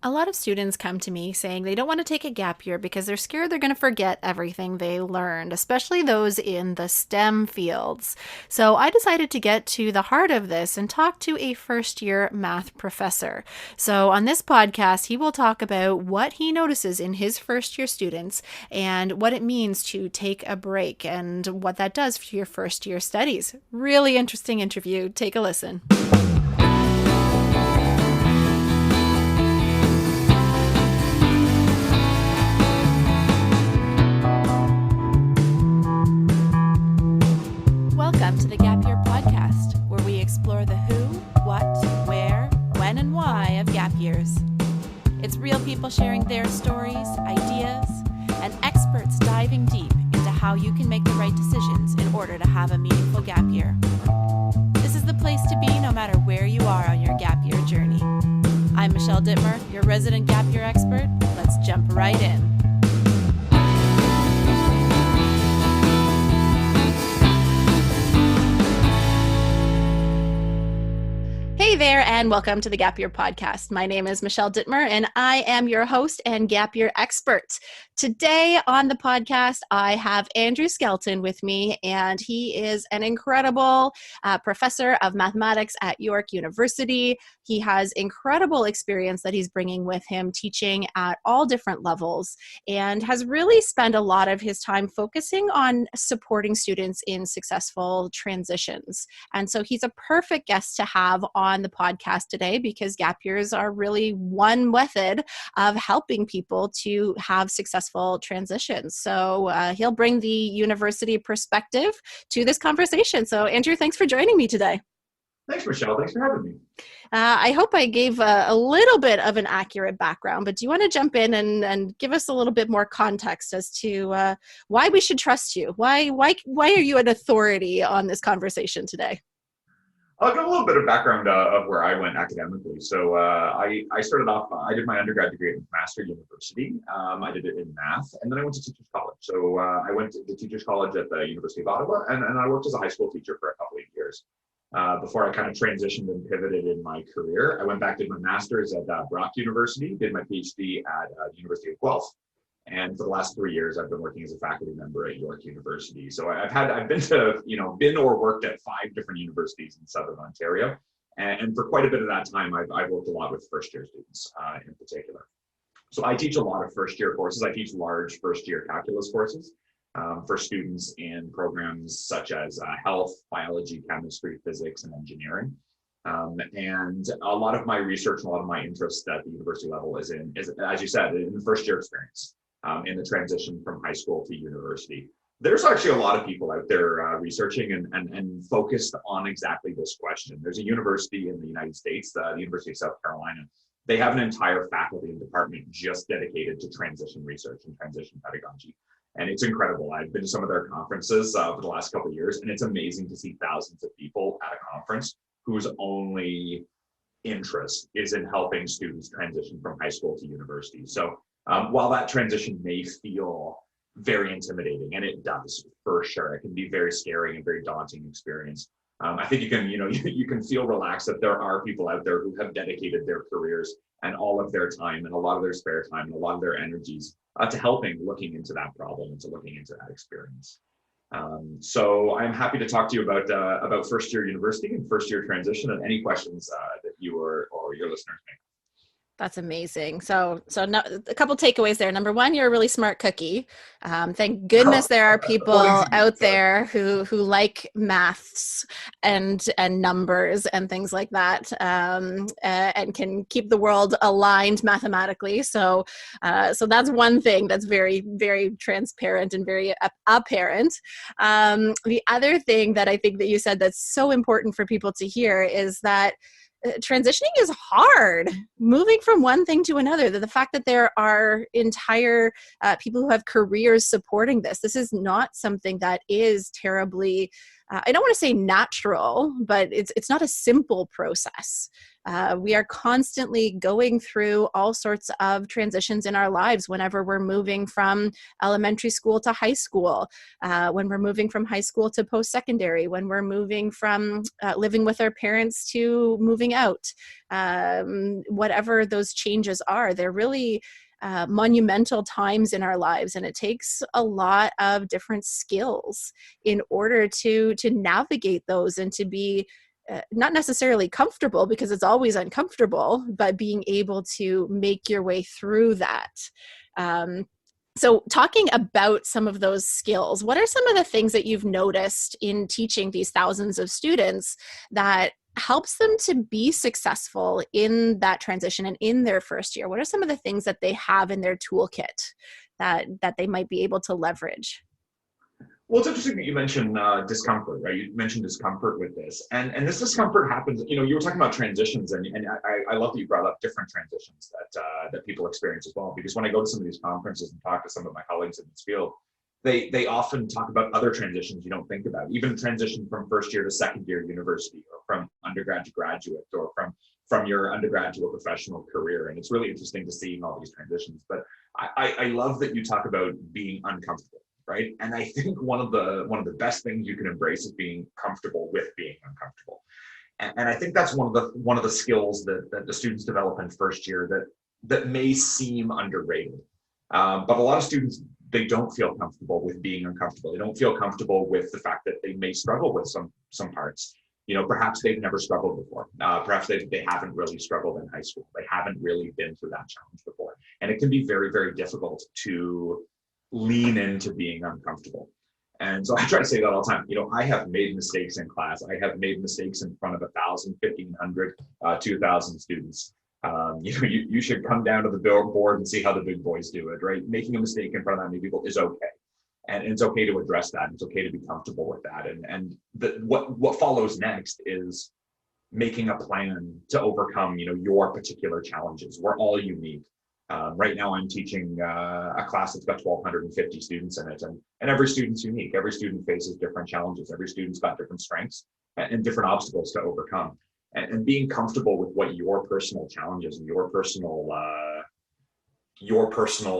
A lot of students come to me saying they don't want to take a gap year because they're scared they're going to forget everything they learned, especially those in the STEM fields. So I decided to get to the heart of this and talk to a first year math professor. So on this podcast, he will talk about what he notices in his first year students and what it means to take a break and what that does for your first year studies. Really interesting interview. Take a listen. Welcome to the Gap Year Podcast, where we explore the who, what, where, when, and why of gap years. It's real people sharing their stories, ideas, and experts diving deep into how you can make the right decisions in order to have a meaningful gap year. This is the place to be no matter where you are on your gap year journey. I'm Michelle Dittmer, your resident gap year expert. Let's jump right in. Hey there, and welcome to the Gap Year Podcast. My name is Michelle Dittmer, and I am your host and Gap Year expert. Today on the podcast, I have Andrew Skelton with me, and he is an incredible professor of mathematics at York University. He has incredible experience that he's bringing with him, teaching at all different levels, and has really spent a lot of his time focusing on supporting students in successful transitions. And so he's a perfect guest to have on the podcast today because gap years are really one method of helping people to have successful transitions. So he'll bring the university perspective to this conversation. So Andrew, thanks for joining me today. Thanks, Michelle. Thanks for having me. I hope I gave a little bit of an accurate background, but do you want to jump in and give us a little bit more context as to why we should trust you? Why are you an authority on this conversation today? I'll give a little bit of background of where I went academically. So I started off, I did my undergrad degree at Master University. I did it in math, and then I went to Teachers College. So I went to the Teachers College at the University of Ottawa, and I worked as a high school teacher for a couple of years. Before I kind of transitioned and pivoted in my career, I went back, did my master's at Brock University, did my PhD at the University of Guelph. And for the last 3 years, I've been working as a faculty member at York University. So I've been to, been or worked at 5 different universities in Southern Ontario. And for quite a bit of that time, I've worked a lot with first year students in particular. So I teach a lot of first year courses. I teach large first year calculus courses for students in programs such as health, biology, chemistry, physics, and engineering. And a lot of my research and a lot of my interest at the university level is, as you said, in the first year experience. In the transition from high school to university. There's actually a lot of people out there researching and focused on exactly this question. There's a university in the United States, the University of South Carolina. They have an entire faculty and department just dedicated to transition research and transition pedagogy. And it's incredible. I've been to some of their conferences for the last couple of years, and it's amazing to see thousands of people at a conference whose only interest is in helping students transition from high school to university. So while that transition may feel very intimidating, and it does for sure, it can be very scary and very daunting experience. I think you can, you can feel relaxed that there are people out there who have dedicated their careers and all of their time and a lot of their spare time and a lot of their energies to looking into that problem and to looking into that experience. So I'm happy to talk to you about first year university and first year transition and any questions that you or your listeners may have. That's amazing. So no, a couple takeaways there. Number one, you're a really smart cookie. Thank goodness there are people out there who like maths and numbers and things like that, and can keep the world aligned mathematically. So that's one thing that's very, very transparent and very apparent. The other thing that I think that you said that's so important for people to hear is that transitioning is hard, moving from one thing to another. The fact that there are entire people who have careers supporting this is not something that is terribly, I don't want to say natural, but it's not a simple process. We are constantly going through all sorts of transitions in our lives whenever we're moving from elementary school to high school, when we're moving from high school to post-secondary, when we're moving from living with our parents to moving out. Whatever those changes are, they're really monumental times in our lives, and it takes a lot of different skills in order to navigate those and to be not necessarily comfortable, because it's always uncomfortable, but being able to make your way through that. So talking about some of those skills, what are some of the things that you've noticed in teaching these thousands of students that helps them to be successful in that transition and in their first year? What are some of the things that they have in their toolkit that they might be able to leverage? Well, it's interesting that you mentioned discomfort, right? You mentioned discomfort with this, and this discomfort happens. You know, you were talking about transitions, and I love that you brought up different transitions that people experience as well. Because when I go to some of these conferences and talk to some of my colleagues in this field, they often talk about other transitions you don't think about, even transition from first year to second year university, or from undergrad to graduate, or from your undergrad to a professional career. And it's really interesting to see all these transitions. But I love that you talk about being uncomfortable. Right. And I think one of the best things you can embrace is being comfortable with being uncomfortable. And I think that's one of the skills that the students develop in first year that may seem underrated. But a lot of students, they don't feel comfortable with being uncomfortable. They don't feel comfortable with the fact that they may struggle with some parts. You know, perhaps they've never struggled before. Perhaps they haven't really struggled in high school. They haven't really been through that challenge before. And it can be very, very difficult to lean into being uncomfortable. And so I try to say that all the time. You know, I have made mistakes in class. I have made mistakes in front of 1,000, 1,500, 2,000 students. You know, you should come down to the board and see how the big boys do it, right? Making a mistake in front of that many people is okay. And it's okay to address that. It's okay to be comfortable with that. And what follows next is making a plan to overcome, you know, your particular challenges. We're all unique. Right now I'm teaching a class that's got 1,250 students in it, and every student's unique. Every student faces different challenges. Every student's got different strengths and different obstacles to overcome. And being comfortable with what your personal challenges and your personal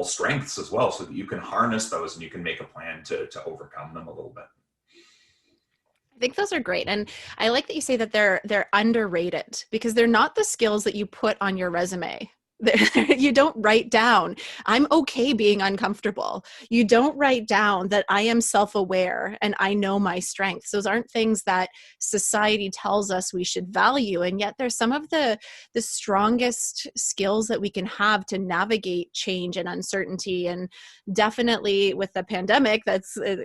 strengths as well, so that you can harness those and you can make a plan to overcome them a little bit. I think those are great. And I like that you say that they're underrated, because they're not the skills that you put on your resume. You don't write down, I'm okay being uncomfortable. You don't write down that I am self-aware and I know my strengths. Those aren't things that society tells us we should value. And yet there's some of the strongest skills that we can have to navigate change and uncertainty. And definitely with the pandemic,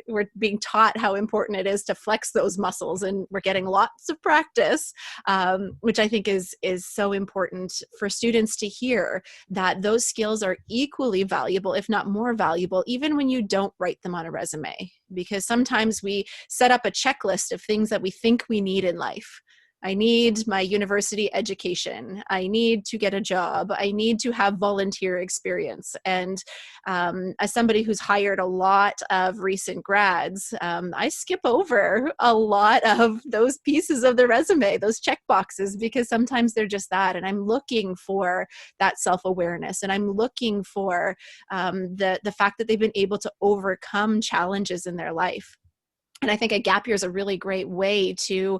we're being taught how important it is to flex those muscles, and we're getting lots of practice, which I think is so important for students to hear, that those skills are equally valuable, if not more valuable, even when you don't write them on a resume. Because sometimes we set up a checklist of things that we think we need in life. I need my university education. I need to get a job. I need to have volunteer experience. And as somebody who's hired a lot of recent grads, I skip over a lot of those pieces of the resume, those check boxes, because sometimes they're just that. And I'm looking for that self-awareness, and I'm looking for the fact that they've been able to overcome challenges in their life. And I think a gap year is a really great way to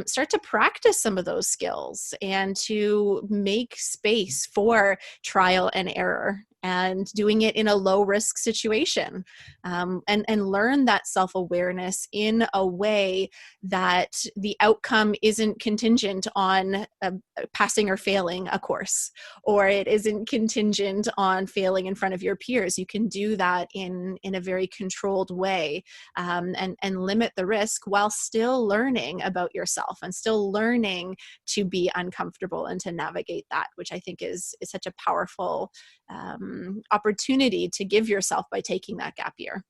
start to practice some of those skills and to make space for trial and error, and doing it in a low risk situation, and learn that self-awareness in a way that the outcome isn't contingent on passing or failing a course, or it isn't contingent on failing in front of your peers. You can do that in a very controlled way, and limit the risk while still learning about yourself and still learning to be uncomfortable and to navigate that, which I think is such a powerful opportunity to give yourself by taking that gap year.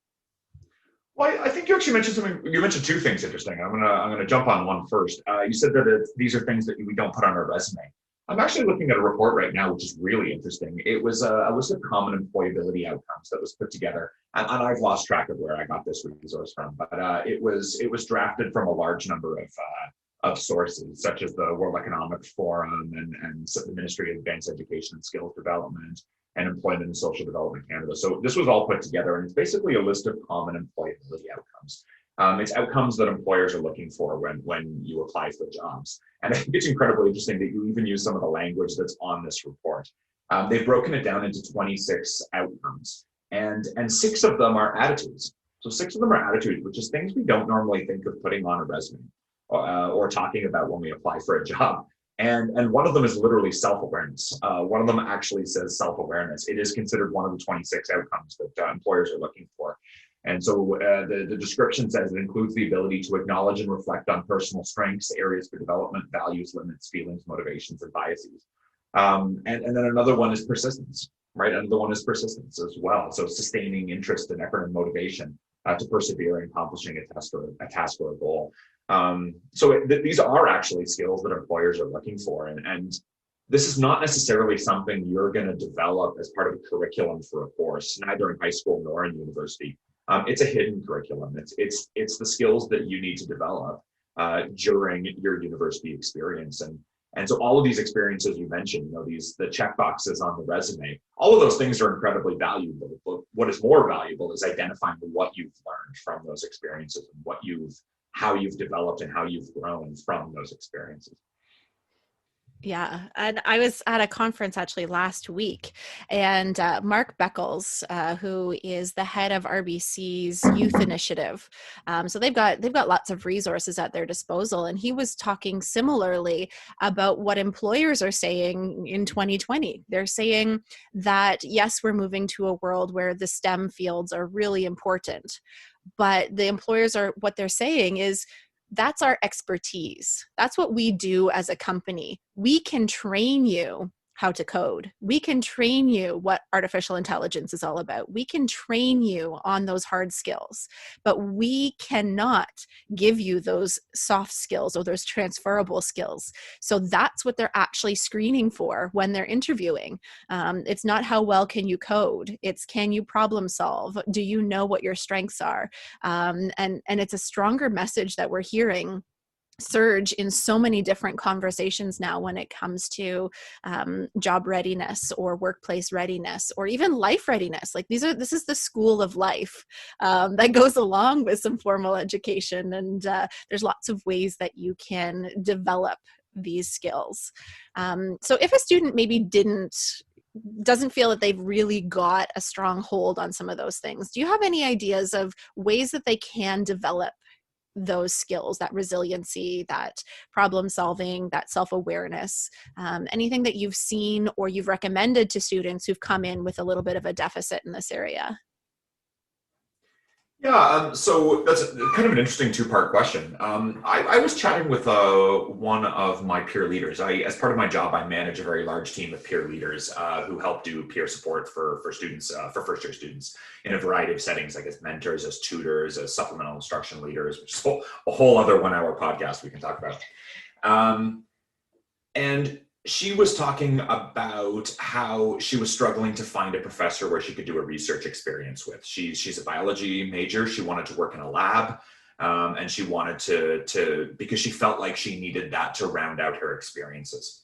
Well, I think you actually mentioned something. You mentioned two things interesting. I'm gonna jump on one first. You said that these are things that we don't put on our resume. I'm actually looking at a report right now, which is really interesting. It was a list of common employability outcomes that was put together, and I've lost track of where I got this resource from, but it was drafted from a large number of sources, such as the World Economic Forum and the Ministry of Advanced Education and Skills Development and Employment and Social Development Canada. So this was all put together, and it's basically a list of common employability outcomes. It's outcomes that employers are looking for when you apply for jobs. And I think it's incredibly interesting that you even use some of the language that's on this report. They've broken it down into 26 outcomes, and 6 of them are attitudes. So 6 of them are attitudes, which is things we don't normally think of putting on a resume or talking about when we apply for a job. And one of them is literally self-awareness. One of them actually says self-awareness. It is considered one of the 26 outcomes that employers are looking for. And so the description says it includes the ability to acknowledge and reflect on personal strengths, areas for development, values, limits, feelings, motivations, and biases. And then another one is persistence, right? Another one is persistence as well. So sustaining interest and effort and motivation to persevere in accomplishing a task or a goal. These are actually skills that employers are looking for. And this is not necessarily something you're going to develop as part of a curriculum for a course, neither in high school nor in university. It's a hidden curriculum. It's the skills that you need to develop during your university experience. And so all of these experiences you mentioned, the check boxes on the resume, all of those things are incredibly valuable. But what is more valuable is identifying what you've learned from those experiences and how you've developed and how you've grown from those experiences. Yeah. And I was at a conference actually last week, and Mark Beckles, who is the head of RBC's youth initiative. So they've got lots of resources at their disposal. And he was talking similarly about what employers are saying in 2020. They're saying that, yes, we're moving to a world where the STEM fields are really important. But the employers what they're saying is, that's our expertise. That's what we do as a company. We can train you how to code. We can train you what artificial intelligence is all about. We can train you on those hard skills, but we cannot give you those soft skills or those transferable skills. So that's what they're actually screening for when they're interviewing. It's not how well can you code. It's, can you problem solve? Do you know what your strengths are? And it's a stronger message that we're hearing surge in so many different conversations now when it comes to job readiness or workplace readiness or even life readiness. Like this is the school of life that goes along with some formal education, and there's lots of ways that you can develop these skills. So if a student maybe doesn't feel that they've really got a strong hold on some of those things, do you have any ideas of ways that they can develop those skills, that resiliency, that problem solving, that self-awareness, anything that you've seen or you've recommended to students who've come in with a little bit of a deficit in this area? Yeah, so that's kind of an interesting two-part question. I was chatting with one of my peer leaders. As part of my job, I manage a very large team of peer leaders who help do peer support for students, for first-year students in a variety of settings, like as mentors, as tutors, as supplemental instruction leaders, which is a whole other 1-hour podcast we can talk about. And she was talking about how she was struggling to find a professor where she could do a research experience with. She's a biology major. She wanted to work in a lab, and she wanted to because she felt like she needed that to round out her experiences.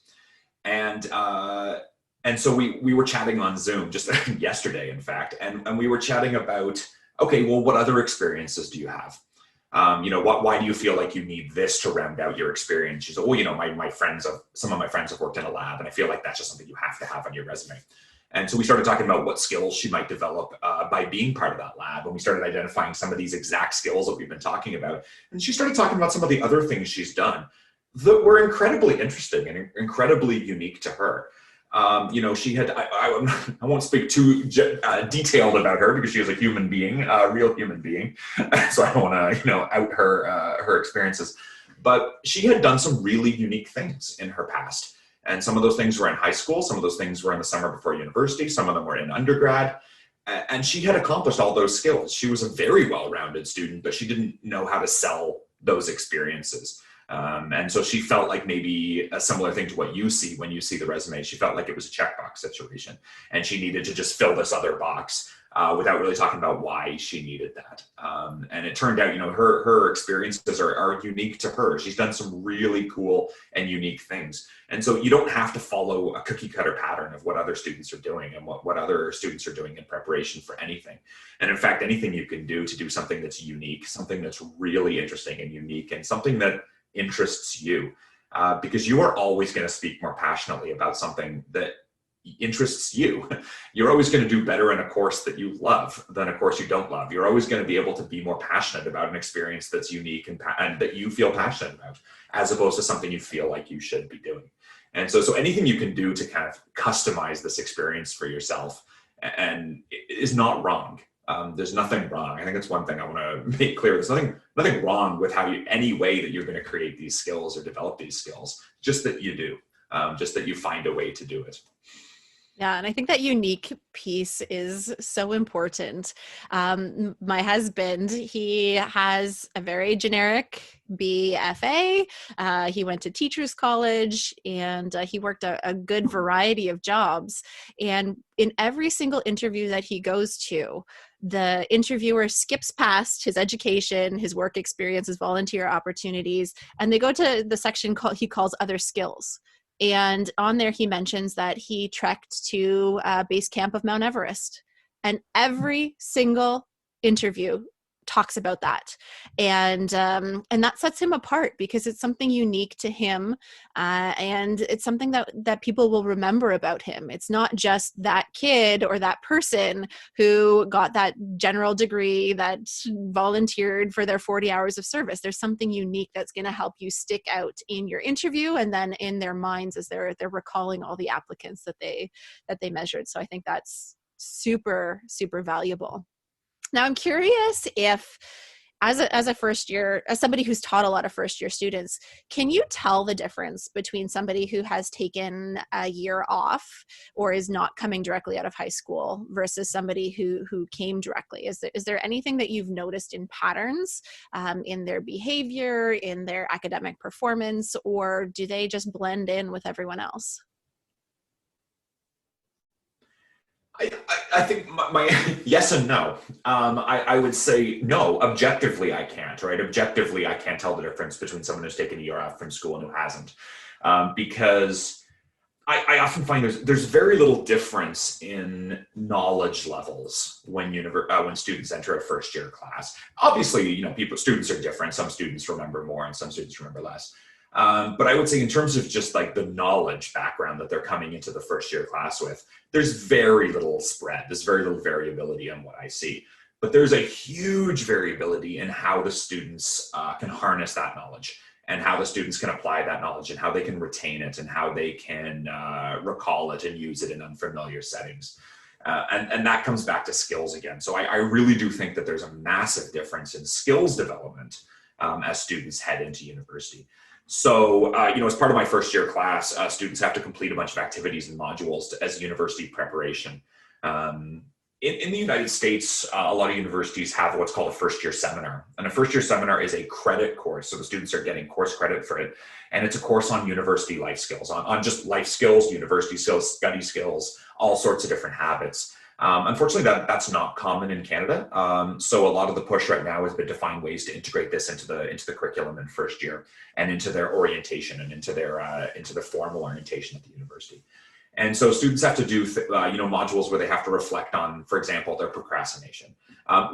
And so we were chatting on Zoom just yesterday, in fact, and we were chatting about, okay, well, what other experiences do you have? Why do you feel like you need this to round out your experience? She said, well, some of my friends have worked in a lab, and I feel like that's just something you have to have on your resume. And so we started talking about what skills she might develop by being part of that lab. And we started identifying some of these exact skills that we've been talking about. And she started talking about some of the other things she's done that were incredibly interesting and incredibly unique to her. She had, I won't speak too detailed about her because she was a human being, a real human being. So I don't want to, out her experiences, but she had done some really unique things in her past. And some of those things were in high school. Some of those things were in the summer before university. Some of them were in undergrad. And she had accomplished all those skills. She was a very well-rounded student, but she didn't know how to sell those experiences. And so she felt like maybe a similar thing to what you see when you see the resume. She felt like it was a checkbox situation, and she needed to just fill this other box without really talking about why she needed that. And it turned out, her experiences are unique to her. She's done some really cool and unique things. And so you don't have to follow a cookie cutter pattern of what other students are doing and what other students are doing in preparation for anything. And in fact, anything you can do to do something that's unique, something that's really interesting and unique, and something that interests you, because you are always going to speak more passionately about something that interests you. You're always going to do better in a course that you love than a course you don't love. You're always going to be able to be more passionate about an experience that's unique and that you feel passionate about, as opposed to something you feel like you should be doing. And so anything you can do to kind of customize this experience for yourself and is not wrong. There's nothing wrong. I think that's one thing I want to make clear. There's nothing wrong with any way that you're going to create these skills or develop these skills, just that you do, just that you find a way to do it. Yeah, and I think that unique piece is so important. My husband, he has a very generic BFA. He went to teachers college, and he worked a good variety of jobs. And in every single interview that he goes to, the interviewer skips past his education, his work experience, his volunteer opportunities, and they go to the section he calls other skills. And on there, he mentions that he trekked to base camp of Mount Everest. And every single interview talks about that. And that sets him apart because it's something unique to him. And it's something that people will remember about him. It's not just that kid or that person who got that general degree that volunteered for their 40 hours of service. There's something unique that's going to help you stick out in your interview and then in their minds as they're recalling all the applicants that they measured. So I think that's super, super valuable. Now, I'm curious if, as a first year, as somebody who's taught a lot of first year students, can you tell the difference between somebody who has taken a year off or is not coming directly out of high school versus somebody who came directly? Is there anything that you've noticed in patterns in their behavior, in their academic performance, or do they just blend in with everyone else? I think my yes and no. I would say no. Objectively, I can't. Right? Objectively, I can't tell the difference between someone who's taken a year off from school and who hasn't, because I often find there's very little difference in knowledge levels when students enter a first year class. Obviously, students are different. Some students remember more, and some students remember less. But I would say in terms of just like the knowledge background that they're coming into the first year class with, there's very little spread. There's very little variability in what I see. But there's a huge variability in how the students can harness that knowledge and how the students can apply that knowledge and how they can retain it and how they can recall it and use it in unfamiliar settings. And that comes back to skills again. So I really do think that there's a massive difference in skills development as students head into university. So, as part of my first year class, students have to complete a bunch of activities and modules as university preparation. In the United States, a lot of universities have what's called a first year seminar. And a first year seminar is a credit course. So the students are getting course credit for it. And it's a course on university life skills, on just life skills, university skills, study skills, all sorts of different habits. Unfortunately, that's not common in Canada. So a lot of the push right now has been to find ways to integrate this into the curriculum in first year and into their orientation and into their formal orientation at the university. And so students have to do modules where they have to reflect on, for example, their procrastination.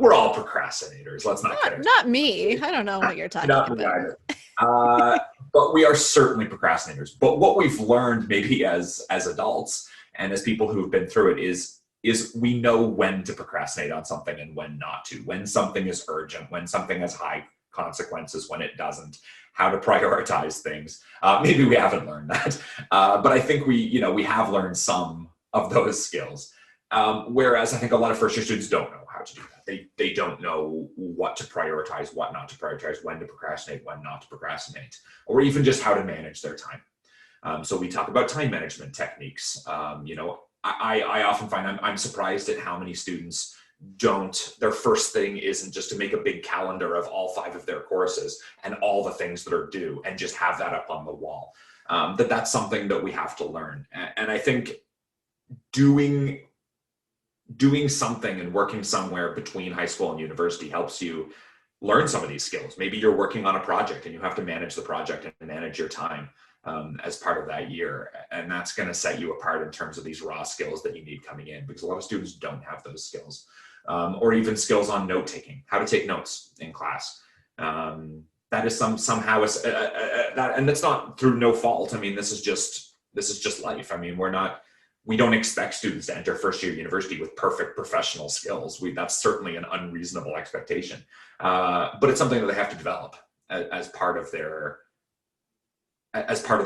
We're all procrastinators. Let's not kid ourselves. Not me. I don't know what you're talking about. Not me either. But we are certainly procrastinators. But what we've learned maybe as adults and as people who've been through it is we know when to procrastinate on something and when not to, when something is urgent, when something has high consequences, when it doesn't, how to prioritize things. Maybe we haven't learned that, but I think we have learned some of those skills. Whereas I think a lot of first year students don't know how to do that. They don't know what to prioritize, what not to prioritize, when to procrastinate, when not to procrastinate, or even just how to manage their time. So we talk about time management techniques. I often find I'm surprised at how many students their first thing isn't just to make a big calendar of all 5 of their courses and all the things that are due and just have that up on the wall. That's something that we have to learn. And I think doing doing something and working somewhere between high school and university helps you learn some of these skills. Maybe you're working on a project and you have to manage the project and manage your time as part of that year. And that's going to set you apart in terms of these raw skills that you need coming in, because a lot of students don't have those skills, or even skills on note taking, how to take notes in class. That is somehow that, and that's not through no fault. I mean, this is just life. I mean, we don't expect students to enter first year university with perfect professional skills. That's certainly an unreasonable expectation. But it's something that they have to develop as part of their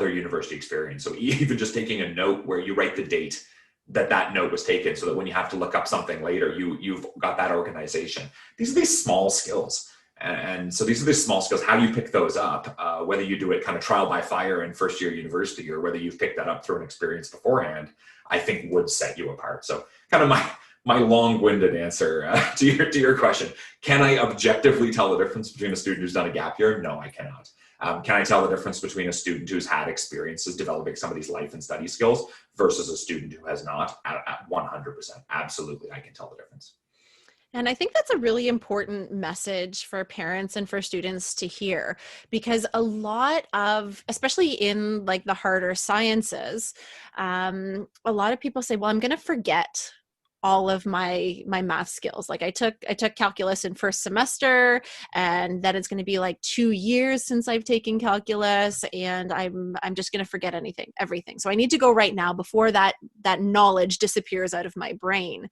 university experience. So even just taking a note where you write the date that note was taken, so that when you have to look up something later, you've got that organization. These are these small skills. And so these are the small skills. How do you pick those up? Whether you do it kind of trial by fire in first year university, or whether you've picked that up through an experience beforehand, I think would set you apart. So kind of my long-winded answer to your question. Can I objectively tell the difference between a student who's done a gap year? No, I cannot. Can I tell the difference between a student who's had experiences developing some of these life and study skills versus a student who has not? At 100%. Absolutely, I can tell the difference. And I think that's a really important message for parents and for students to hear, because a lot of, especially in like the harder sciences, a lot of people say, well, I'm going to forget all of my math skills. Like I took calculus in first semester, and then it's going to be like 2 years since I've taken calculus, and I'm just going to forget everything. So I need to go right now before that knowledge disappears out of my brain,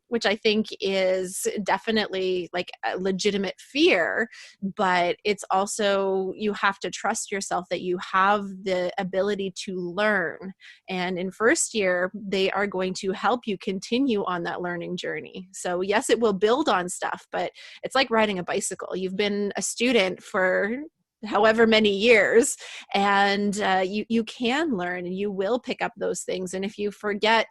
which I think is definitely like a legitimate fear, but it's also, you have to trust yourself that you have the ability to learn. And in first year, they are going to help you continue on that learning journey. So yes, it will build on stuff, but it's like riding a bicycle. You've been a student for however many years, and you can learn, and you will pick up those things. And if you forget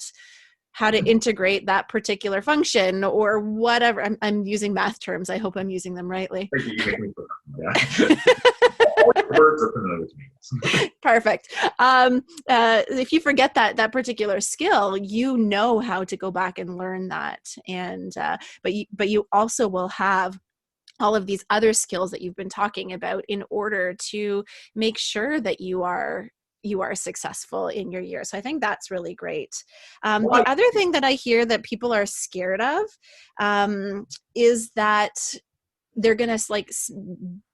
how to integrate that particular function or whatever, I'm using math terms. I hope I'm using them rightly. Perfect. If you forget that particular skill, you know how to go back and learn that. And but you also will have all of these other skills that you've been talking about in order to make sure that you are successful in your year. So I think that's really great. The other thing that I hear that people are scared of is that they're going to like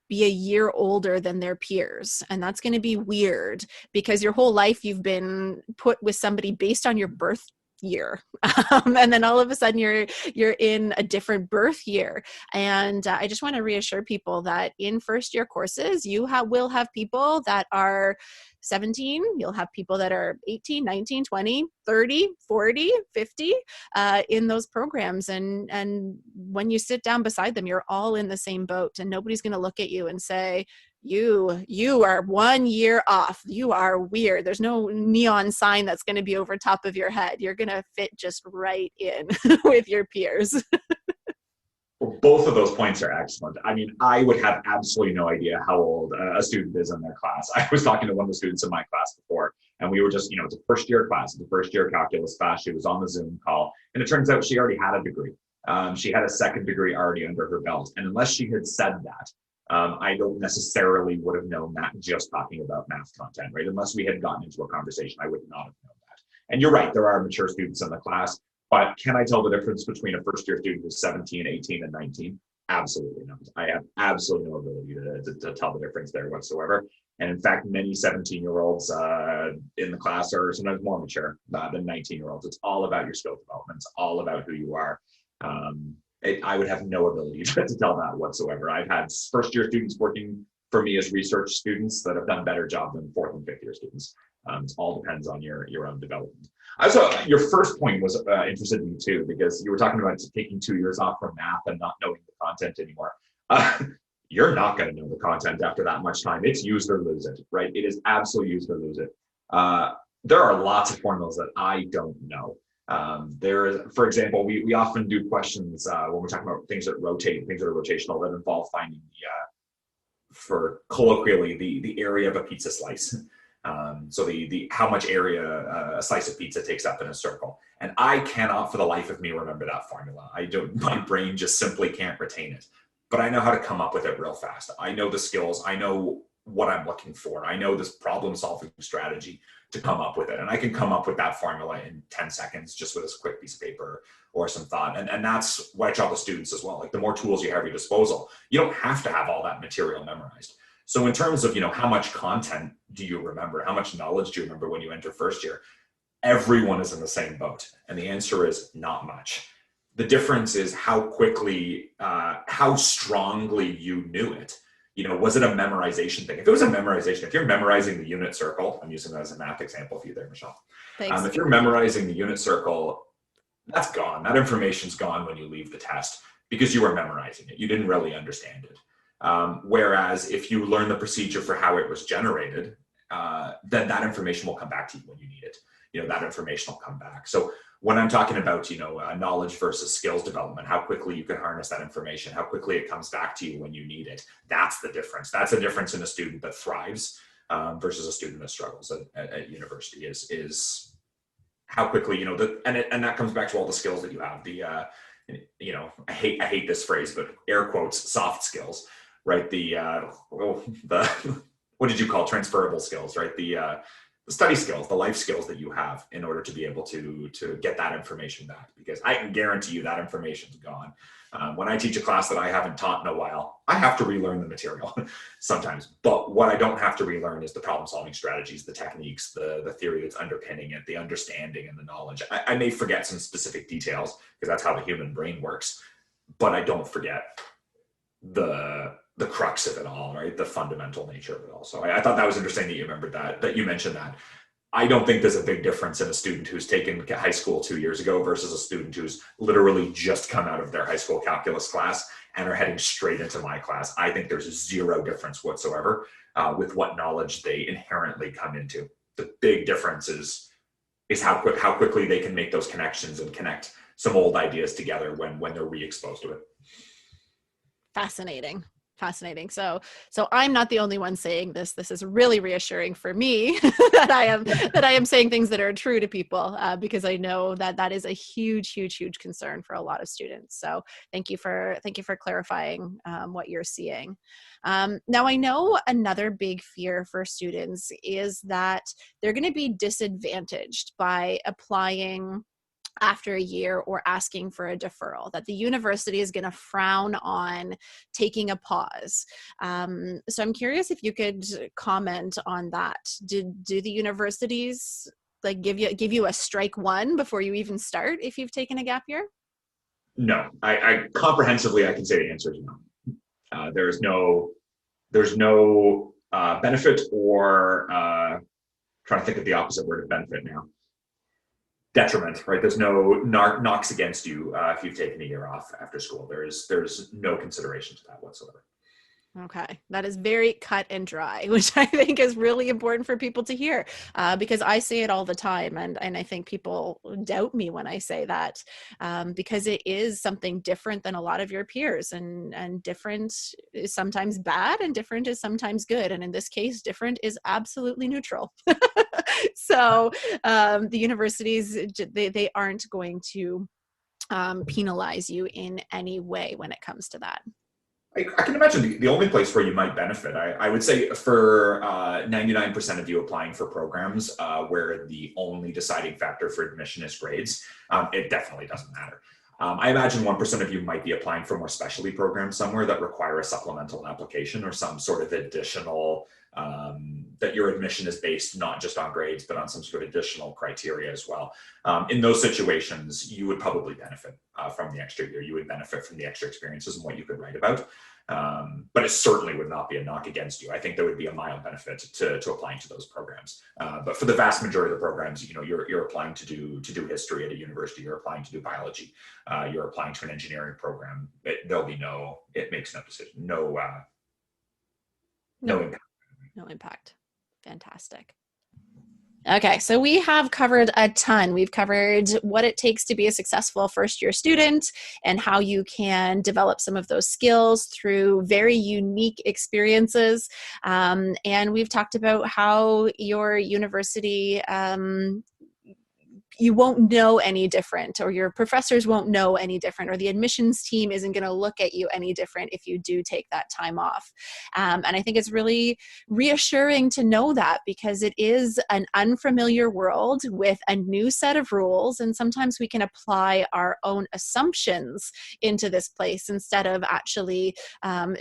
be a year older than their peers. And that's going to be weird, because your whole life you've been put with somebody based on your birth year. And then all of a sudden you're in a different birth year. And I just want to reassure people that in first year courses, you will have people that are 17, you'll have people that are 18, 19, 20, 30, 40, 50 in those programs. And when you sit down beside them, you're all in the same boat, and nobody's going to look at you and say, you are 1 year off. You are weird. There's no neon sign that's going to be over top of your head. You're going to fit just right in with your peers. Well, both of those points are excellent. I mean, I would have absolutely no idea how old a student is in their class. I was talking to one of the students in my class before, and we were just, it's a first year class, it's a first year calculus class. She was on the Zoom call, and it turns out she already had a degree. She had a second degree already under her belt. And unless she had said that, I don't necessarily would have known that just talking about math content, right? Unless we had gotten into a conversation, I would not have known that. And you're right, there are mature students in the class, but can I tell the difference between a first year student who's 17, 18, and 19? Absolutely not. I have absolutely no ability to tell the difference there whatsoever. And in fact, many 17-year-olds in the class are sometimes more mature than 19-year-olds. It's all about your skill development. It's all about who you are. I would have no ability to tell that whatsoever. I've had first year students working for me as research students that have done a better job than fourth and fifth year students. It all depends on your own development. So your first point was interested in me too, because you were talking about taking 2 years off from math and not knowing the content anymore. You're not going to know the content after that much time. It's use or lose it, right? It is absolutely use or lose it. There are lots of formulas that I don't know. For example, we often do questions when we're talking about things that rotate, things that are rotational, that involve finding for colloquially the area of a pizza slice. So the how much area a slice of pizza takes up in a circle. And I cannot for the life of me remember that formula. My brain just simply can't retain it. But I know how to come up with it real fast. I know the skills. I know what I'm looking for. I know this problem solving strategy to come up with it. And I can come up with that formula in 10 seconds just with this quick piece of paper or some thought. And that's what I tell the students as well. Like, the more tools you have at your disposal, you don't have to have all that material memorized. So in terms of, how much content do you remember? How much knowledge do you remember when you enter first year? Everyone is in the same boat. And the answer is not much. The difference is how quickly, how strongly you knew it. Was it a memorization thing? If it was a memorization, if you're memorizing the unit circle, I'm using that as a math example for you there, Michelle. Thanks. If you're memorizing the unit circle, that's gone. That information's gone when you leave the test because you were memorizing it. You didn't really understand it. Whereas if you learn the procedure for how it was generated, then that information will come back to you when you need it. That information will come back. So when I'm talking about, knowledge versus skills development, how quickly you can harness that information, how quickly it comes back to you when you need it, that's the difference. That's the difference in a student that thrives versus a student that struggles at university is how quickly, and that comes back to all the skills that you have. I hate this phrase, but air quotes, soft skills, right? The what did you call transferable skills, right? The study skills, the life skills that you have in order to be able to get that information back, because I can guarantee you that information's gone. When I teach a class that I haven't taught in a while, I have to relearn the material sometimes. But what I don't have to relearn is the problem solving strategies, the techniques, the theory that's underpinning it, the understanding and the knowledge. I may forget some specific details because that's how the human brain works, but I don't forget the crux of it all, right? The fundamental nature of it all. So I thought that was interesting that you remembered that you mentioned that. I don't think there's a big difference in a student who's taken high school 2 years ago versus a student who's literally just come out of their high school calculus class and are heading straight into my class. I think there's zero difference whatsoever with what knowledge they inherently come into. The big difference is how quickly they can make those connections and connect some old ideas together when they're re-exposed to it. Fascinating. So I'm not the only one saying this. This is really reassuring for me that I am saying things that are true to people, because I know that is a huge concern for a lot of students. So thank you for clarifying what you're seeing. Now, I know another big fear for students is that they're going to be disadvantaged by applying after a year or asking for a deferral, that the university is going to frown on taking a pause. So I'm curious if you could comment on that. Do the universities give you a strike one before you even start if you've taken a gap year? No, I comprehensively, I can say the answer is no. There's no benefit or trying to think of the opposite word of benefit now. Detriment, right? There's no knocks against you if you've taken a year off after school. There's no consideration to that whatsoever. Okay, that is very cut and dry, which I think is really important for people to hear, because I say it all the time, and I think people doubt me when I say that, because it is something different than a lot of your peers, and different is sometimes bad, and different is sometimes good, and in this case, different is absolutely neutral. So the universities, they aren't going to penalize you in any way when it comes to that. I can imagine the only place where you might benefit, I would say for 99% of you applying for programs where the only deciding factor for admission is grades, it definitely doesn't matter. I imagine 1% of you might be applying for more specialty programs somewhere that require a supplemental application or some sort of additional, that your admission is based not just on grades, but on some sort of additional criteria as well. In those situations, you would probably benefit from the extra year. You would benefit from the extra experiences and what you could write about. But it certainly would not be a knock against you. I think there would be a mild benefit to applying to those programs. But for the vast majority of the programs, you're applying to do history at a university, you're applying to do biology, you're applying to an engineering program. It makes no decision, no impact. No impact. Fantastic. Okay, so we have covered a ton. We've covered what it takes to be a successful first year student and how you can develop some of those skills through very unique experiences. And we've talked about how your university you won't know any different, or your professors won't know any different, or the admissions team isn't going to look at you any different if you do take that time off. And I think it's really reassuring to know that, because it is an unfamiliar world with a new set of rules. And sometimes we can apply our own assumptions into this place instead of actually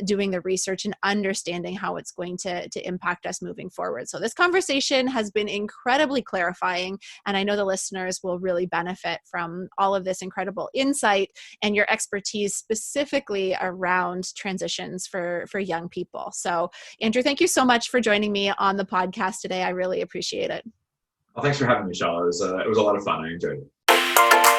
doing the research and understanding how it's going to impact us moving forward. So this conversation has been incredibly clarifying, and I know the listeners will really benefit from all of this incredible insight and your expertise specifically around transitions for young people. So, Andrew, thank you so much for joining me on the podcast today. I really appreciate it. Well, thanks for having me, Michelle. It was a lot of fun. I enjoyed it.